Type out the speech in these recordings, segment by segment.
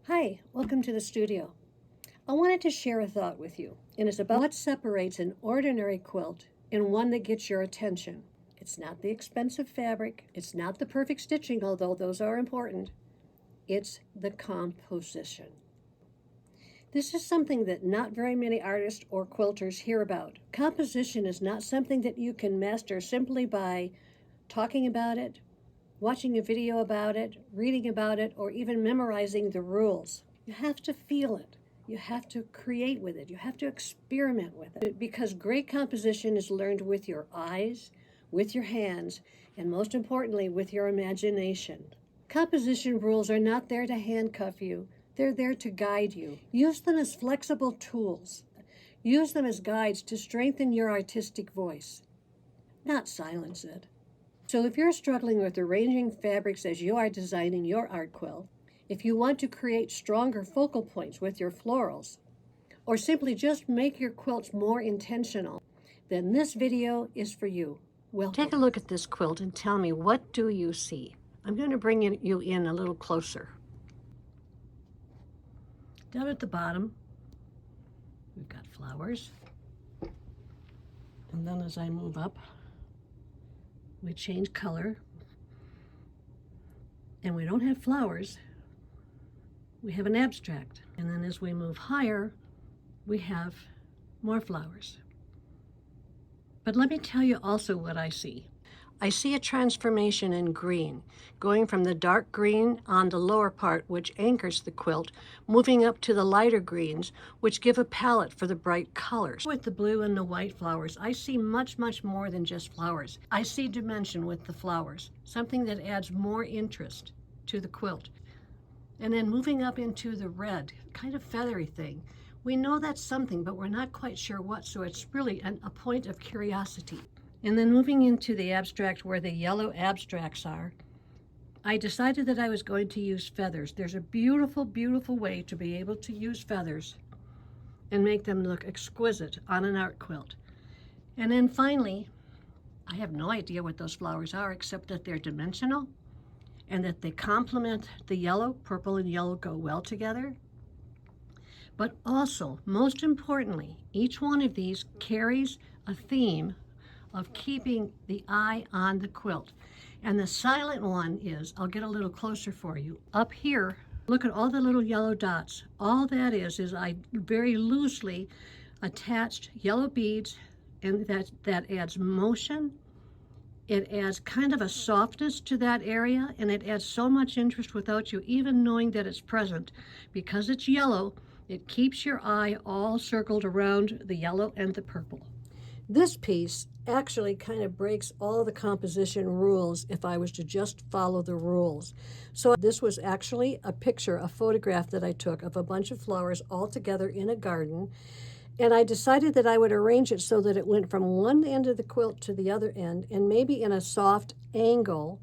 Hi, welcome to the studio. I wanted to share a thought with you, and it's about what separates an ordinary quilt and one that gets your attention. It's not the expensive fabric, it's not the perfect stitching, although those are important. It's the composition. This is something that not very many artists or quilters hear about. Composition is not something that you can master simply by talking about it, watching a video about it, reading about it, or even memorizing the rules. You have to feel it. You have to create with it. You have to experiment with it. Because great composition is learned with your eyes, with your hands, and most importantly, with your imagination. Composition rules are not there to handcuff you. They're there to guide you. Use them as flexible tools. Use them as guides to strengthen your artistic voice, not silence it. So if you're struggling with arranging fabrics as you are designing your art quilt, if you want to create stronger focal points with your florals, or simply just make your quilts more intentional, then this video is for you. Welcome. Take a look at this quilt and tell me, what do you see? I'm going to bring you in a little closer. Down at the bottom, we've got flowers. And then as I move up, we change color, and we don't have flowers, we have an abstract. And then as we move higher, we have more flowers. But let me tell you also what I see. I see a transformation in green, going from the dark green on the lower part, which anchors the quilt, moving up to the lighter greens, which give a palette for the bright colors. With the blue and the white flowers, I see much, much more than just flowers. I see dimension with the flowers, something that adds more interest to the quilt. And then moving up into the red, kind of feathery thing. We know that's something, but we're not quite sure what, so it's really a point of curiosity. And then moving into the abstract where the yellow abstracts are, I decided that I was going to use feathers. There's a beautiful, beautiful way to be able to use feathers and make them look exquisite on an art quilt. And then finally, I have no idea what those flowers are except that they're dimensional and that they complement the yellow. Purple and yellow go well together. But also, most importantly, each one of these carries a theme of keeping the eye on the quilt. And the silent one is, I'll get a little closer for you. Up here, look at all the little yellow dots. All that is I very loosely attached yellow beads, and that adds motion. It adds kind of a softness to that area, and it adds so much interest without you even knowing that it's present. Because it's yellow, it keeps your eye all circled around the yellow and the purple. This piece actually kind of breaks all the composition rules if I was to just follow the rules. So this was actually a picture, a photograph that I took of a bunch of flowers all together in a garden. And I decided that I would arrange it so that it went from one end of the quilt to the other end, and maybe in a soft angle.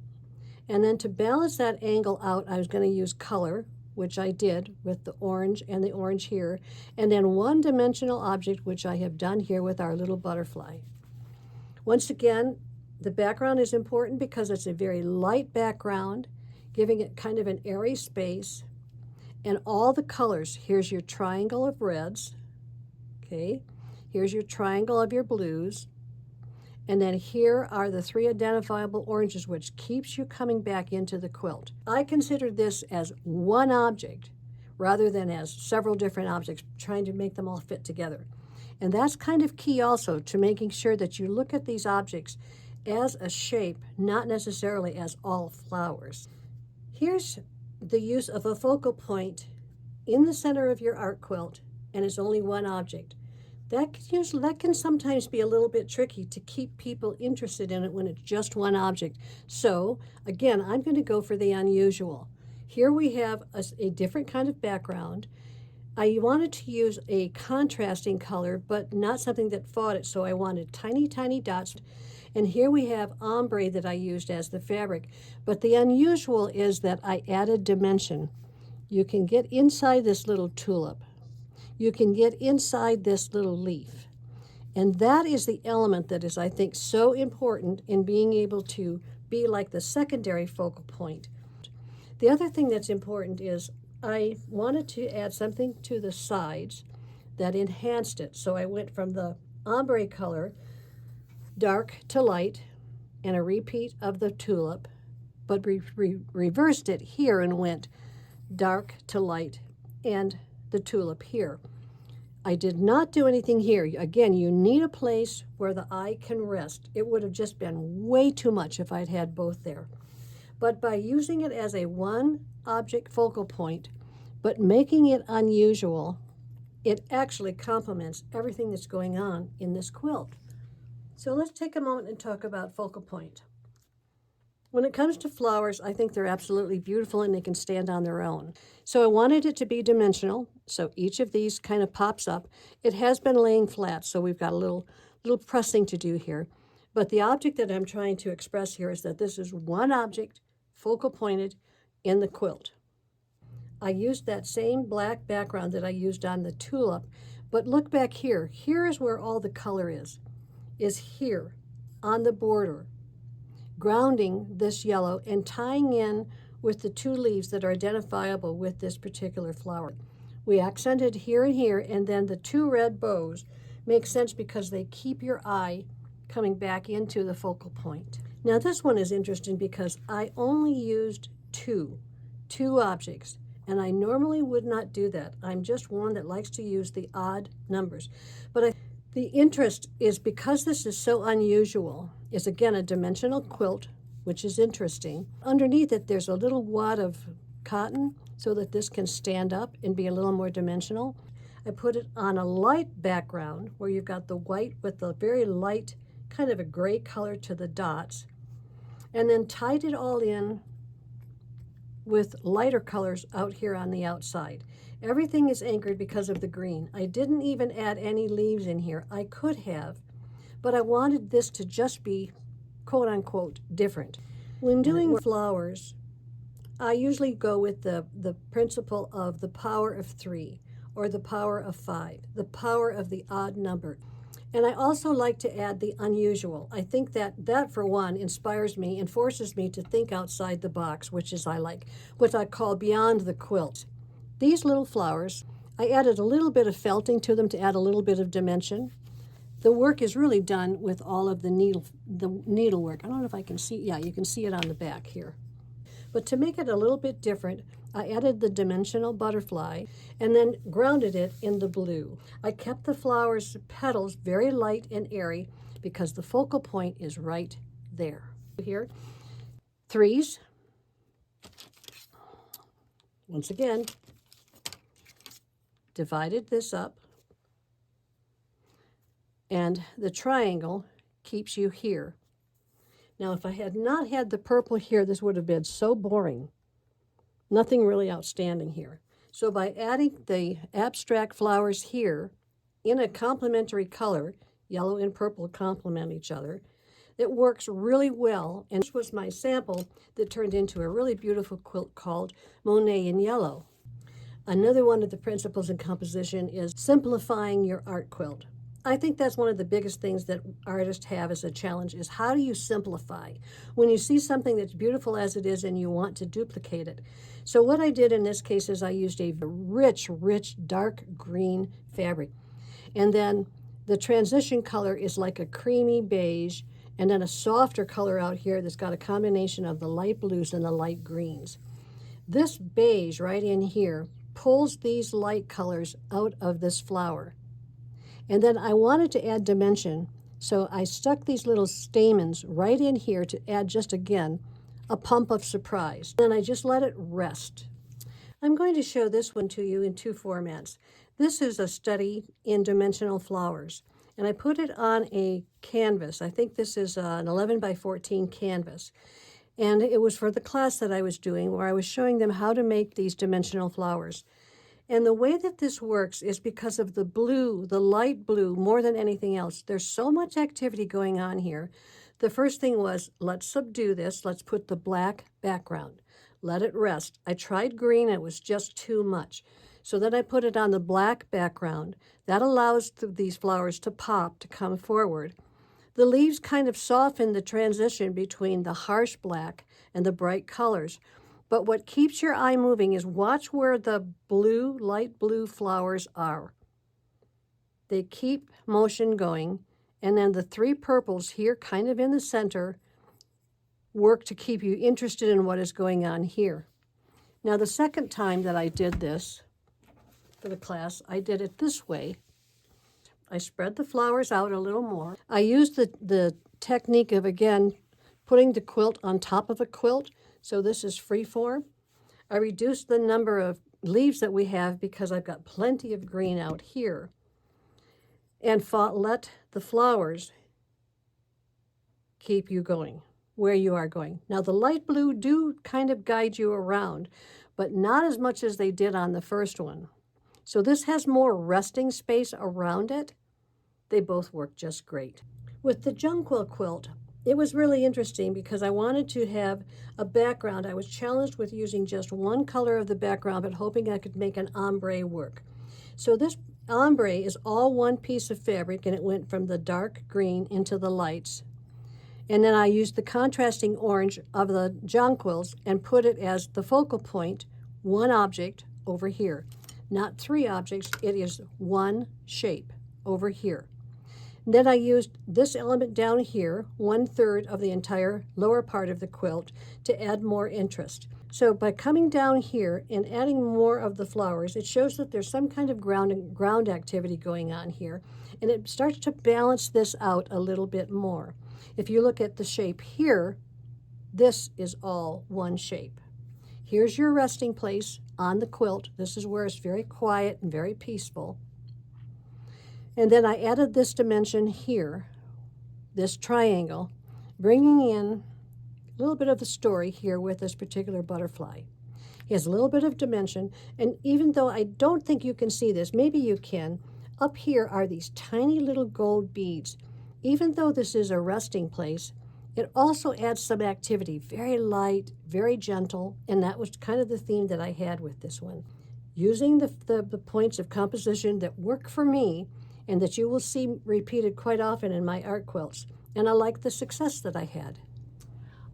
And then to balance that angle out, I was going to use color, which I did with the orange and the orange here, and then one-dimensional object, which I have done here with our little butterfly. Once again, the background is important because it's a very light background, giving it kind of an airy space. And all the colors, here's your triangle of reds, okay? Here's your triangle of your blues. And then here are the three identifiable oranges, which keeps you coming back into the quilt. I consider this as one object rather than as several different objects, trying to make them all fit together. And that's kind of key also to making sure that you look at these objects as a shape, not necessarily as all flowers. Here's the use of a focal point in the center of your art quilt, and it's only one object. That can sometimes be a little bit tricky to keep people interested in it when it's just one object. So again, I'm going to go for the unusual. Here we have a different kind of background. I wanted to use a contrasting color, but not something that fought it, so I wanted tiny, tiny dots. And here we have ombre that I used as the fabric. But the unusual is that I added dimension. You can get inside this little tulip. You can get inside this little leaf. And that is the element that is, I think, so important in being able to be like the secondary focal point. The other thing that's important is I wanted to add something to the sides that enhanced it. So I went from the ombre color, dark to light, and a repeat of the tulip, but reversed it here and went dark to light and the tulip here. I did not do anything here. Again, you need a place where the eye can rest. It would have just been way too much if I'd had both there. But by using it as a one object focal point, but making it unusual, it actually complements everything that's going on in this quilt. So let's take a moment and talk about focal point. When it comes to flowers, I think they're absolutely beautiful and they can stand on their own. So I wanted it to be dimensional, so each of these kind of pops up. It has been laying flat, so we've got a little pressing to do here. But the object that I'm trying to express here is that this is one object, focal pointed, in the quilt. I used that same black background that I used on the tulip, but look back here. Here is where all the color is here on the border, grounding this yellow and tying in with the two leaves that are identifiable with this particular flower. We accented here and here, and then the two red bows make sense because they keep your eye coming back into the focal point. Now this one is interesting because I only used two objects, and I normally would not do that. I'm just one that likes to use the odd numbers. But the interest is because this is so unusual, is again a dimensional quilt, which is interesting. Underneath it, there's a little wad of cotton so that this can stand up and be a little more dimensional. I put it on a light background where you've got the white with the very light, kind of a gray color to the dots, and then tied it all in with lighter colors out here on the outside. Everything is anchored because of the green. I didn't even add any leaves in here. I could have, but I wanted this to just be quote unquote different. When doing flowers, I usually go with the principle of the power of 3 or the power of 5, the power of the odd number. And I also like to add the unusual. I think that for one inspires me and forces me to think outside the box, which is I like, what I call beyond the quilt. These little flowers, I added a little bit of felting to them to add a little bit of dimension. The work is really done with all of the needlework. I don't know if I can see, yeah, you can see it on the back here. But to make it a little bit different, I added the dimensional butterfly and then grounded it in the blue. I kept the flower's petals very light and airy because the focal point is right there. Here, 3s. Once again, divided this up, and the triangle keeps you here. Now, if I had not had the purple here, this would have been so boring. Nothing really outstanding here. So by adding the abstract flowers here in a complementary color, yellow and purple complement each other, it works really well. And this was my sample that turned into a really beautiful quilt called Monet in Yellow. Another one of the principles in composition is simplifying your art quilt. I think that's one of the biggest things that artists have as a challenge is how do you simplify when you see something that's beautiful as it is and you want to duplicate it. So what I did in this case is I used a rich dark green fabric. And then the transition color is like a creamy beige, and then a softer color out here that's got a combination of the light blues and the light greens. This beige right in here pulls these light colors out of this flower. And then I wanted to add dimension, so I stuck these little stamens right in here to add just, again, a pump of surprise. Then I just let it rest. I'm going to show this one to you in 2 formats. This is a study in dimensional flowers, and I put it on a canvas. I think this is an 11 by 14 canvas. And it was for the class that I was doing where I was showing them how to make these dimensional flowers. And the way that this works is because of the blue, the light blue, more than anything else. There's so much activity going on here. The first thing was, let's subdue this. Let's put the black background. Let it rest. I tried green. It was just too much. So then I put it on the black background. That allows these flowers to pop, to come forward. The leaves kind of soften the transition between the harsh black and the bright colors. But what keeps your eye moving is watch where the blue, light blue flowers are. They keep motion going, and then the three purples here kind of in the center work to keep you interested in what is going on here. Now the second time that I did this for the class, I did it this way. I spread the flowers out a little more. I used the technique of, again, putting the quilt on top of a quilt, so this is free form. I reduced the number of leaves that we have because I've got plenty of green out here, and let the flowers keep you going where you are going. Now the light blue do kind of guide you around, but not as much as they did on the first one. So this has more resting space around it. They both work just great. With the Jonquil quilt, it was really interesting because I wanted to have a background. I was challenged with using just one color of the background, but hoping I could make an ombre work. So this ombre is all one piece of fabric, and it went from the dark green into the lights. And then I used the contrasting orange of the jonquils and put it as the focal point, one object over here. Not three objects, it is one shape over here. And then I used this element down here, 1/3 of the entire lower part of the quilt, to add more interest. So by coming down here and adding more of the flowers, it shows that there's some kind of ground activity going on here, and it starts to balance this out a little bit more. If you look at the shape here, this is all one shape. Here's your resting place on the quilt. This is where it's very quiet and very peaceful. And then I added this dimension here, this triangle, bringing in a little bit of the story here with this particular butterfly. He has a little bit of dimension, and even though I don't think you can see this, maybe you can, up here are these tiny little gold beads. Even though this is a resting place, it also adds some activity, very light, very gentle, and that was kind of the theme that I had with this one. Using the points of composition that work for me and that you will see repeated quite often in my art quilts, and I like the success that I had.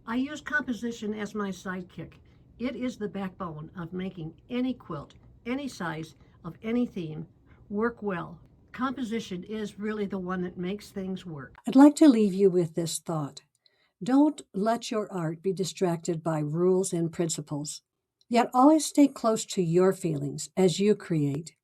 I use composition as my sidekick. It is the backbone of making any quilt, any size, of any theme, work well. Composition is really the one that makes things work. I'd like to leave you with this thought. Don't let your art be distracted by rules and principles, yet always stay close to your feelings as you create.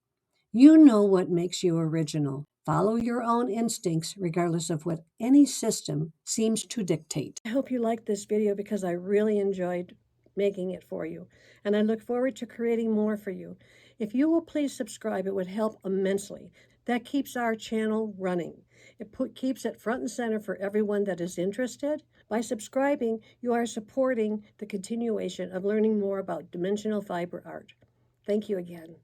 You know what makes you original. Follow your own instincts regardless of what any system seems to dictate. I hope you liked this video because I really enjoyed making it for you, and I look forward to creating more for you. If you will please subscribe, it would help immensely. That keeps our channel running. It keeps it front and center for everyone that is interested. By subscribing, you are supporting the continuation of learning more about dimensional fiber art. Thank you again.